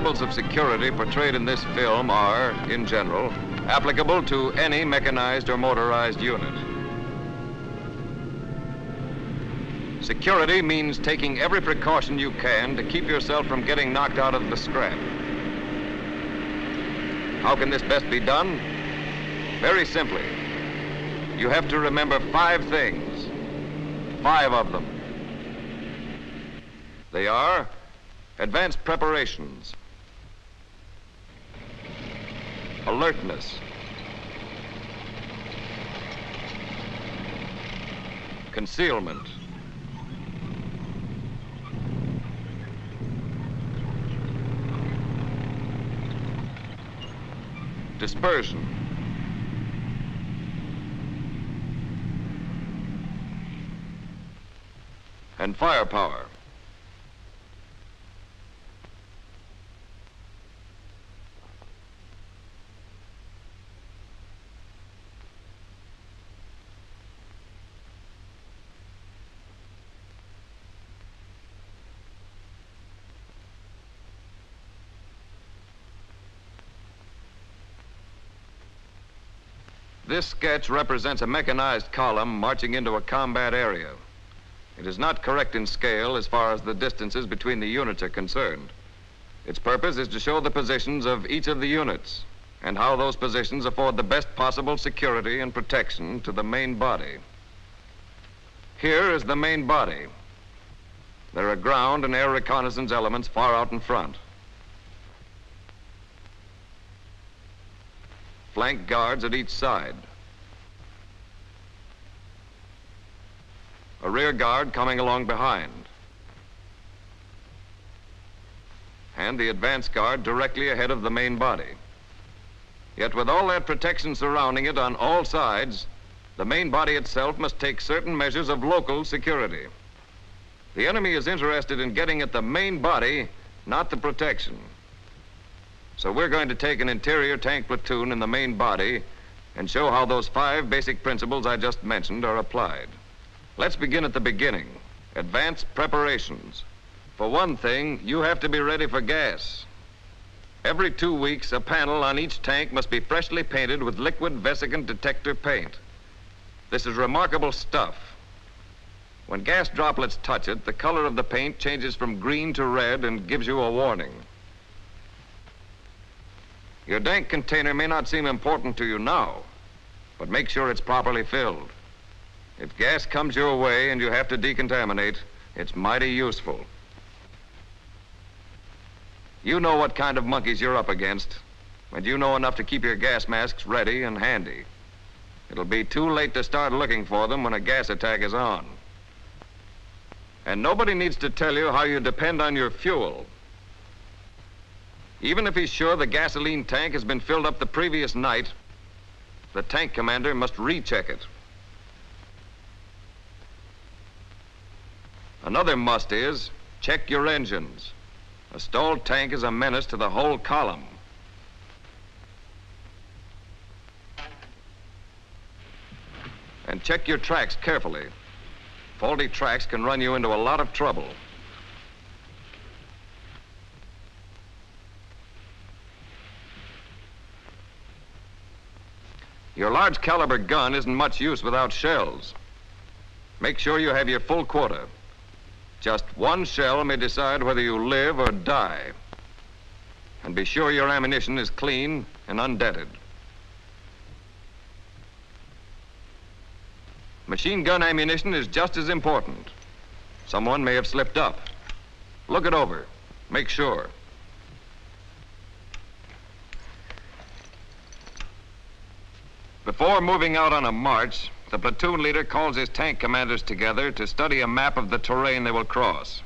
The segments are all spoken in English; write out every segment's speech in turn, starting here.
principles of security portrayed in this film are, in general, applicable to any mechanized or motorized unit. Security means taking every precaution you can to keep yourself from getting knocked out of the scrap. How can this best be done? Very simply. You have to remember 5 things. 5 of them. They are advanced preparations, alertness, concealment, dispersion, and firepower. This sketch represents a mechanized column marching into a combat area. It is not correct in scale as far as the distances between the units are concerned. Its purpose is to show the positions of each of the units and how those positions afford the best possible security and protection to the main body. Here is the main body. There are ground and air reconnaissance elements far out in front. Flank guards at each side. A rear guard coming along behind. And the advance guard directly ahead of the main body. Yet with all that protection surrounding it on all sides, the main body itself must take certain measures of local security. The enemy is interested in getting at the main body, not the protection. So we're going to take an interior tank platoon in the main body and show how those 5 basic principles I just mentioned are applied. Let's begin at the beginning. Advanced preparations. For one thing, you have to be ready for gas. Every 2 weeks, a panel on each tank must be freshly painted with liquid vesicant detector paint. This is remarkable stuff. When gas droplets touch it, the color of the paint changes from green to red and gives you a warning. Your tank container may not seem important to you now, but make sure it's properly filled. If gas comes your way and you have to decontaminate, it's mighty useful. You know what kind of monkeys you're up against, and you know enough to keep your gas masks ready and handy. It'll be too late to start looking for them when a gas attack is on. And nobody needs to tell you how you depend on your fuel. Even if he's sure the gasoline tank has been filled up the previous night, the tank commander must recheck it. Another must is check your engines. A stalled tank is a menace to the whole column. And check your tracks carefully. Faulty tracks can run you into a lot of trouble. Your large caliber gun isn't much use without shells. Make sure you have your full quota. Just one shell may decide whether you live or die. And be sure your ammunition is clean and undented. Machine gun ammunition is just as important. Someone may have slipped up. Look it over. Make sure. Before moving out on a march, the platoon leader calls his tank commanders together to study a map of the terrain they will cross.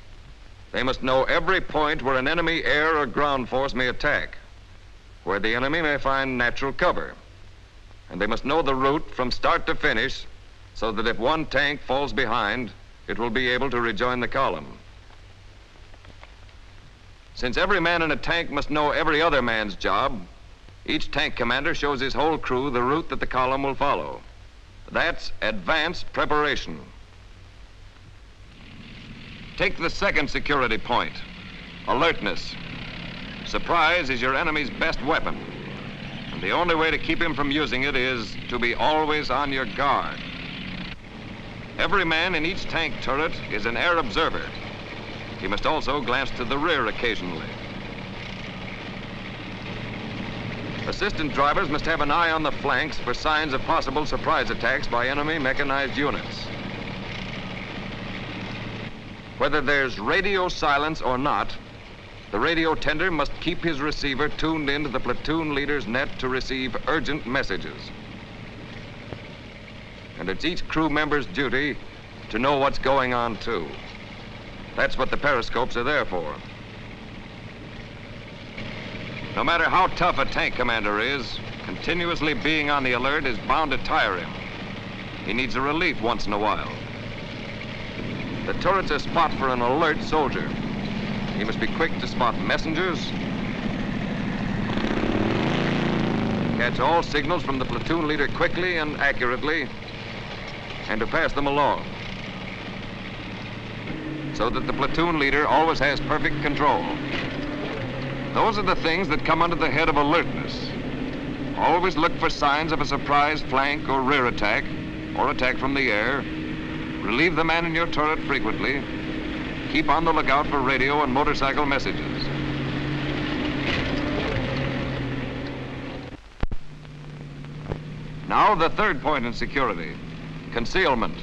They must know every point where an enemy air or ground force may attack, where the enemy may find natural cover. And they must know the route from start to finish so that if one tank falls behind, it will be able to rejoin the column. Since every man in a tank must know every other man's job, each tank commander shows his whole crew the route that the column will follow. That's advanced preparation. Take the second security point, alertness. Surprise is your enemy's best weapon, and the only way to keep him from using it is to be always on your guard. Every man in each tank turret is an air observer. He must also glance to the rear occasionally. Assistant drivers must have an eye on the flanks for signs of possible surprise attacks by enemy mechanized units. Whether there's radio silence or not, the radio tender must keep his receiver tuned into the platoon leader's net to receive urgent messages. And it's each crew member's duty to know what's going on, too. That's what the periscopes are there for. No matter how tough a tank commander is, continuously being on the alert is bound to tire him. He needs a relief once in a while. The turret's a spot for an alert soldier. He must be quick to spot messengers, catch all signals from the platoon leader quickly and accurately, and to pass them along, so that the platoon leader always has perfect control. Those are the things that come under the head of alertness. Always look for signs of a surprise flank or rear attack, or attack from the air. Relieve the man in your turret frequently. Keep on the lookout for radio and motorcycle messages. Now the third point in security, concealment.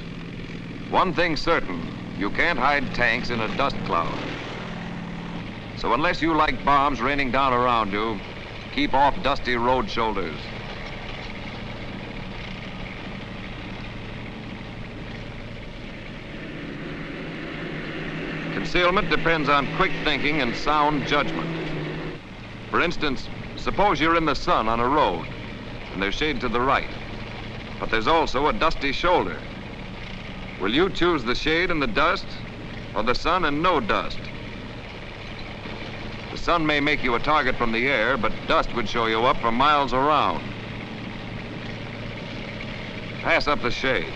One thing certain, you can't hide tanks in a dust cloud. So unless you like bombs raining down around you, keep off dusty road shoulders. Concealment depends on quick thinking and sound judgment. For instance, suppose you're in the sun on a road, and there's shade to the right, but there's also a dusty shoulder. Will you choose the shade and the dust, or the sun and no dust? The sun may make you a target from the air, but dust would show you up for miles around. Pass up the shade.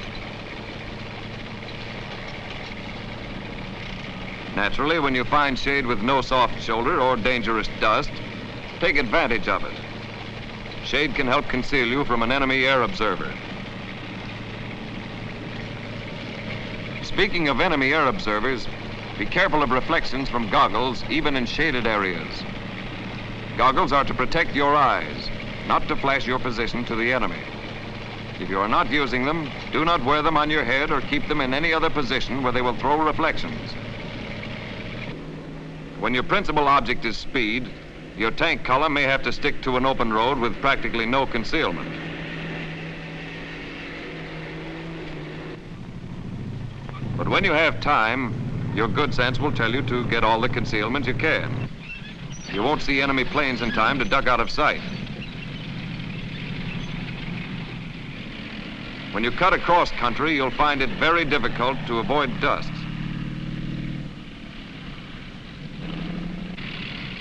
Naturally, when you find shade with no soft shoulder or dangerous dust, take advantage of it. Shade can help conceal you from an enemy air observer. Speaking of enemy air observers, be careful of reflections from goggles, even in shaded areas. Goggles are to protect your eyes, not to flash your position to the enemy. If you are not using them, do not wear them on your head or keep them in any other position where they will throw reflections. When your principal object is speed, your tank column may have to stick to an open road with practically no concealment. But when you have time, your good sense will tell you to get all the concealment you can. You won't see enemy planes in time to duck out of sight. When you cut across country, you'll find it very difficult to avoid dust.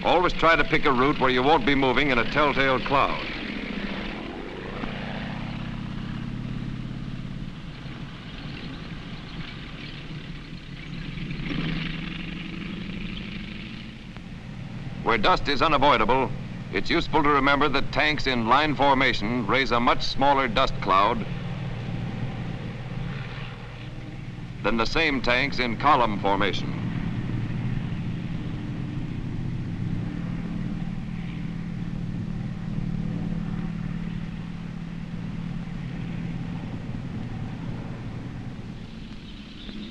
Always try to pick a route where you won't be moving in a telltale cloud. Where dust is unavoidable, it's useful to remember that tanks in line formation raise a much smaller dust cloud than the same tanks in column formation.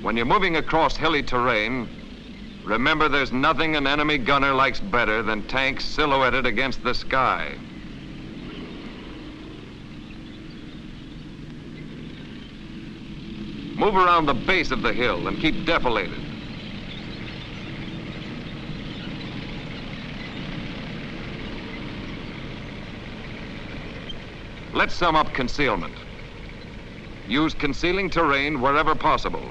When you're moving across hilly terrain, remember there's nothing an enemy gunner likes better than tanks silhouetted against the sky. Move around the base of the hill and keep defilated. Let's sum up concealment. Use concealing terrain wherever possible.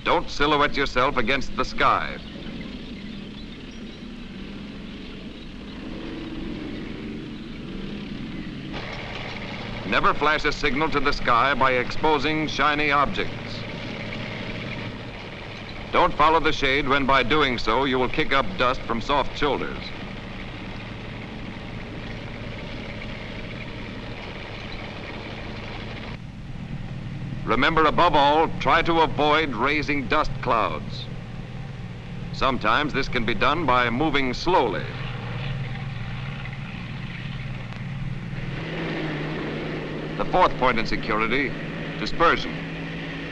Don't silhouette yourself against the sky. Never flash a signal to the sky by exposing shiny objects. Don't follow the shade when by doing so you will kick up dust from soft shoulders. Remember, above all, try to avoid raising dust clouds. Sometimes this can be done by moving slowly. The fourth point in security, dispersion.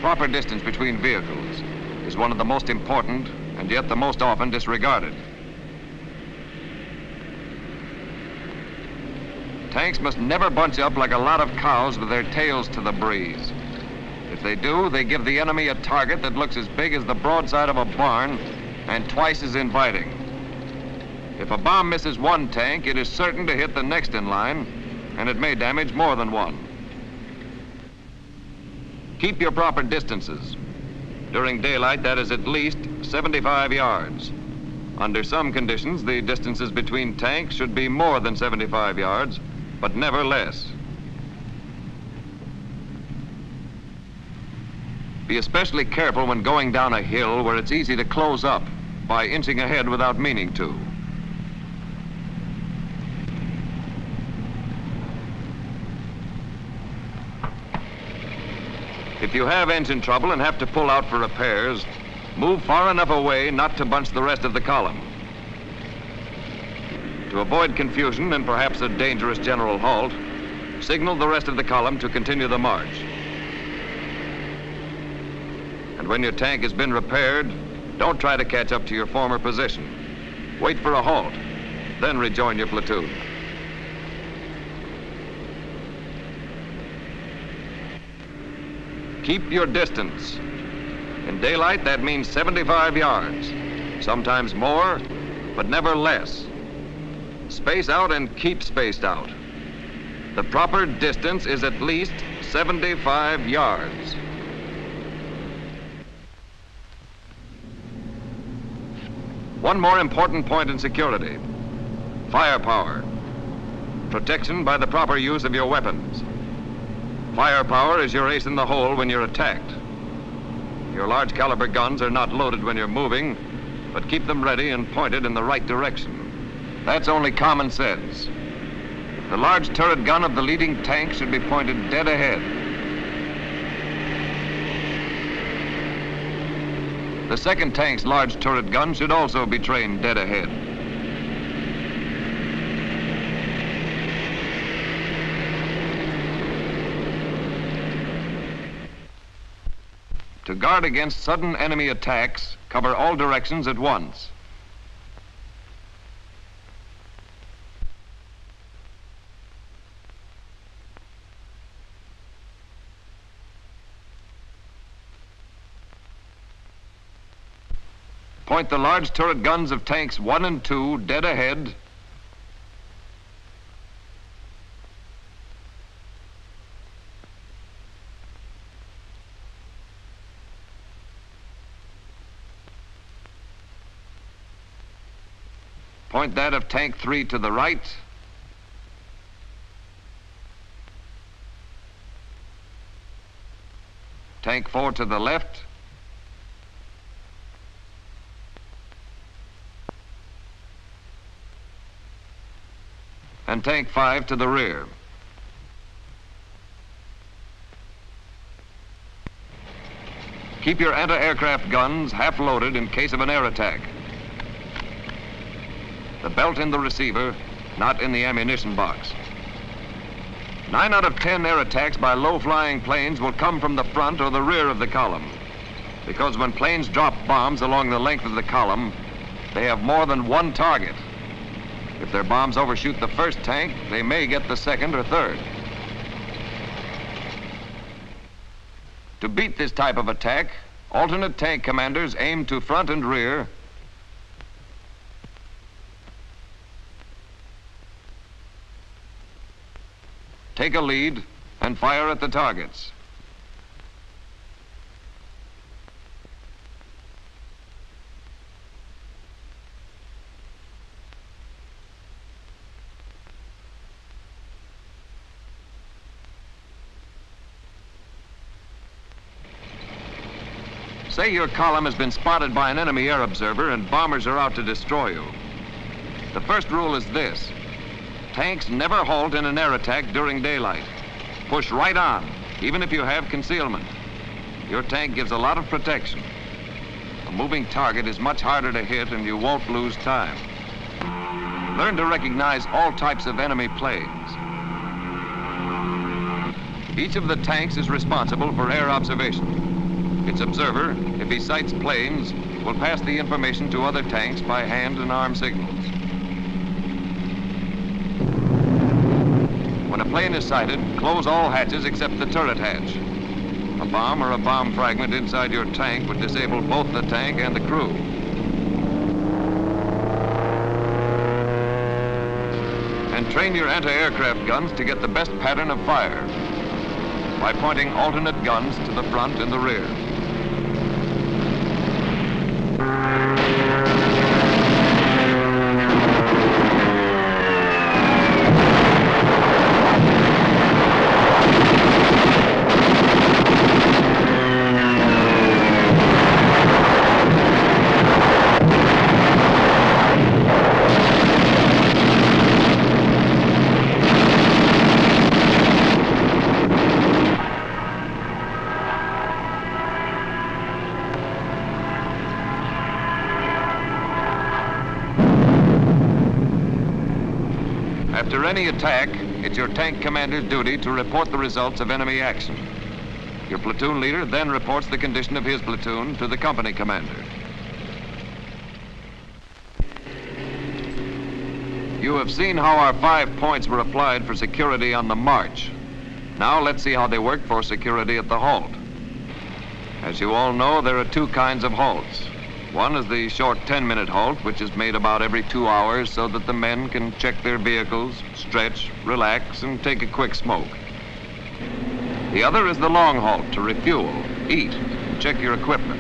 Proper distance between vehicles is one of the most important and yet the most often disregarded. Tanks must never bunch up like a lot of cows with their tails to the breeze. If they do, they give the enemy a target that looks as big as the broadside of a barn and twice as inviting. If a bomb misses one tank, it is certain to hit the next in line, and it may damage more than one. Keep your proper distances. During daylight, that is at least 75 yards. Under some conditions, the distances between tanks should be more than 75 yards, but never less. Be especially careful when going down a hill where it's easy to close up by inching ahead without meaning to. If you have engine trouble and have to pull out for repairs, move far enough away not to bunch the rest of the column. To avoid confusion and perhaps a dangerous general halt, signal the rest of the column to continue the march. And when your tank has been repaired, don't try to catch up to your former position. Wait for a halt, then rejoin your platoon. Keep your distance. In daylight, that means 75 yards, sometimes more, but never less. Space out and keep spaced out. The proper distance is at least 75 yards. One more important point in security: firepower. Protection by the proper use of your weapons. Firepower is your ace in the hole when you're attacked. Your large caliber guns are not loaded when you're moving, but keep them ready and pointed in the right direction. That's only common sense. The large turret gun of the leading tank should be pointed dead ahead. The second tank's large turret gun should also be trained dead ahead. To guard against sudden enemy attacks, cover all directions at once. Point the large turret guns of tanks 1 and 2 dead ahead. Point that of tank 3 to the right. Tank 4 to the left. And tank 5 to the rear. Keep your anti-aircraft guns half loaded in case of an air attack. The belt in the receiver, not in the ammunition box. 9 out of 10 air attacks by low-flying planes will come from the front or the rear of the column, because when planes drop bombs along the length of the column, they have more than one target. If their bombs overshoot the first tank, they may get the second or third. To beat this type of attack, alternate tank commanders aim to front and rear, take a lead, and fire at the targets. Say your column has been spotted by an enemy air observer and bombers are out to destroy you. The first rule is this: tanks never halt in an air attack during daylight. Push right on, even if you have concealment. Your tank gives a lot of protection. A moving target is much harder to hit and you won't lose time. Learn to recognize all types of enemy planes. Each of the tanks is responsible for air observation. Its observer, if he sights planes, will pass the information to other tanks by hand and arm signals. When a plane is sighted, close all hatches except the turret hatch. A bomb or a bomb fragment inside your tank would disable both the tank and the crew. And train your anti-aircraft guns to get the best pattern of fire by pointing alternate guns to the front and the rear. After any attack, it's your tank commander's duty to report the results of enemy action. Your platoon leader then reports the condition of his platoon to the company commander. You have seen how our 5 points were applied for security on the march. Now let's see how they work for security at the halt. As you all know, there are 2 kinds of halts. One is the short 10-minute halt, which is made about every 2 hours so that the men can check their vehicles, stretch, relax, and take a quick smoke. The other is the long halt to refuel, eat, and check your equipment.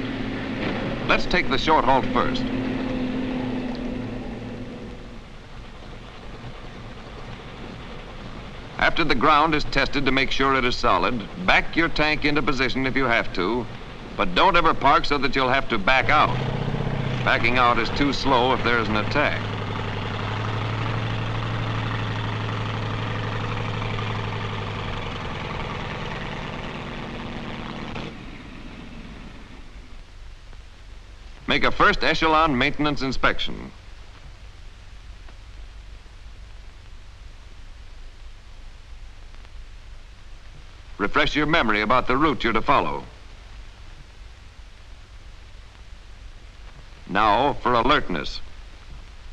Let's take the short halt first. After the ground is tested to make sure it is solid, back your tank into position if you have to, but don't ever park so that you'll have to back out. Backing out is too slow if there's an attack. Make a first echelon maintenance inspection. Refresh your memory about the route you're to follow. Now for alertness.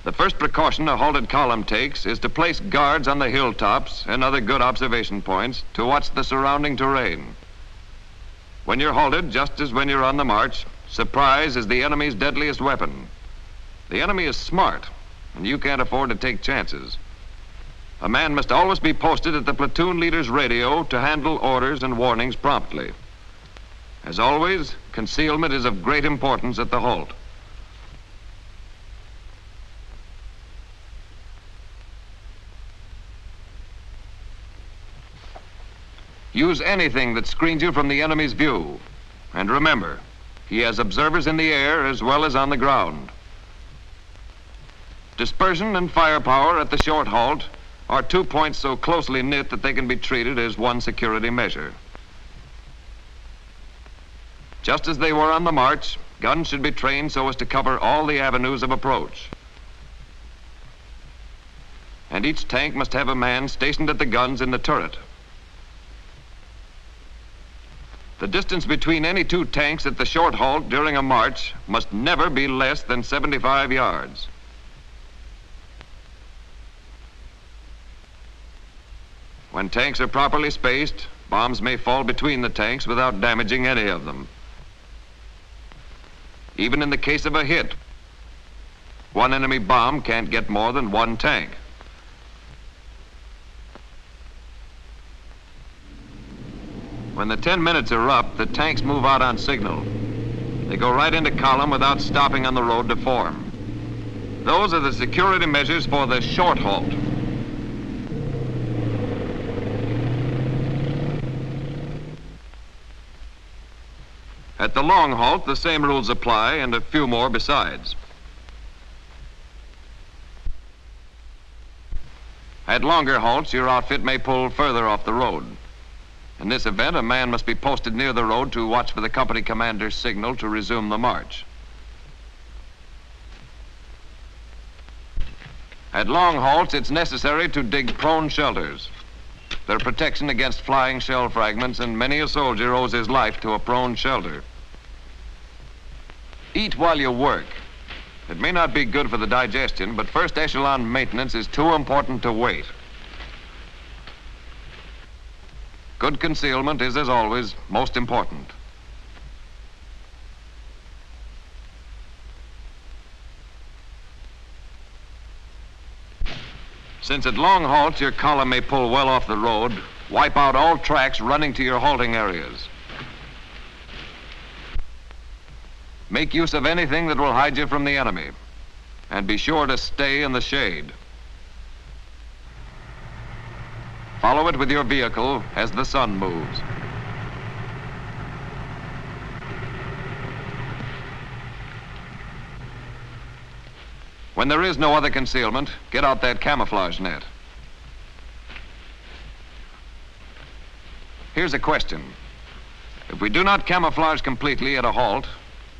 The first precaution a halted column takes is to place guards on the hilltops and other good observation points to watch the surrounding terrain. When you're halted, just as when you're on the march, surprise is the enemy's deadliest weapon. The enemy is smart, and you can't afford to take chances. A man must always be posted at the platoon leader's radio to handle orders and warnings promptly. As always, concealment is of great importance at the halt. Use anything that screens you from the enemy's view. And remember, he has observers in the air as well as on the ground. Dispersion and firepower at the short halt are 2 points so closely knit that they can be treated as one security measure. Just as they were on the march, guns should be trained so as to cover all the avenues of approach. And each tank must have a man stationed at the guns in the turret. The distance between any 2 tanks at the short halt during a march must never be less than 75 yards. When tanks are properly spaced, bombs may fall between the tanks without damaging any of them. Even in the case of a hit, one enemy bomb can't get more than 1 tank. When the 10 minutes are up, the tanks move out on signal. They go right into column without stopping on the road to form. Those are the security measures for the short halt. At the long halt, the same rules apply and a few more besides. At longer halts, your outfit may pull further off the road. In this event, a man must be posted near the road to watch for the company commander's signal to resume the march. At long halts, it's necessary to dig prone shelters. They're protection against flying shell fragments, and many a soldier owes his life to a prone shelter. Eat while you work. It may not be good for the digestion, but first echelon maintenance is too important to wait. Good concealment is, as always, most important. Since at long halts your column may pull well off the road, wipe out all tracks running to your halting areas. Make use of anything that will hide you from the enemy, and be sure to stay in the shade. Follow it with your vehicle as the sun moves. When there is no other concealment, get out that camouflage net. Here's a question. If we do not camouflage completely at a halt,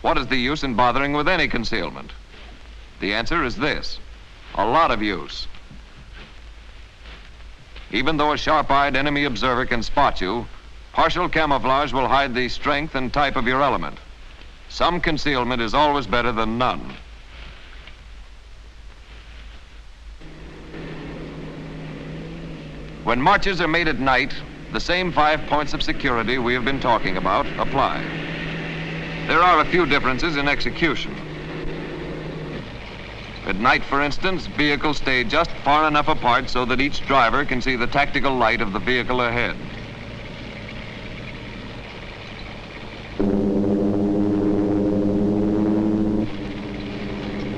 what is the use in bothering with any concealment? The answer is this: a lot of use. Even though a sharp-eyed enemy observer can spot you, partial camouflage will hide the strength and type of your element. Some concealment is always better than none. When marches are made at night, the same 5 points of security we have been talking about apply. There are a few differences in execution. At night, for instance, vehicles stay just far enough apart so that each driver can see the tactical light of the vehicle ahead.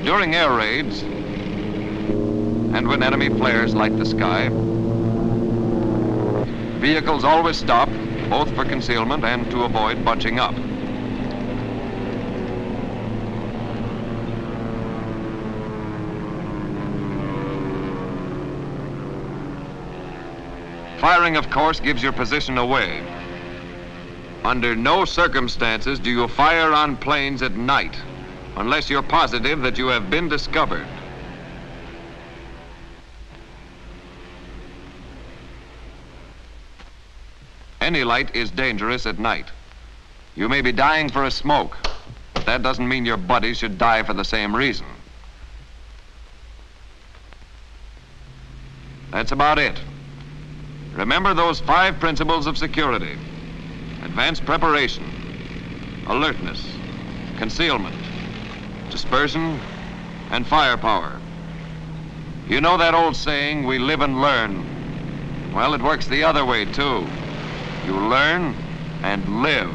During air raids, and when enemy flares light the sky, vehicles always stop, both for concealment and to avoid bunching up. Firing, of course, gives your position away. Under no circumstances do you fire on planes at night, unless you're positive that you have been discovered. Any light is dangerous at night. You may be dying for a smoke, but that doesn't mean your buddies should die for the same reason. That's about it. Remember those 5 principles of security: advanced preparation, alertness, concealment, dispersion, and firepower. You know that old saying, we live and learn? Well, it works the other way, too. You learn and live.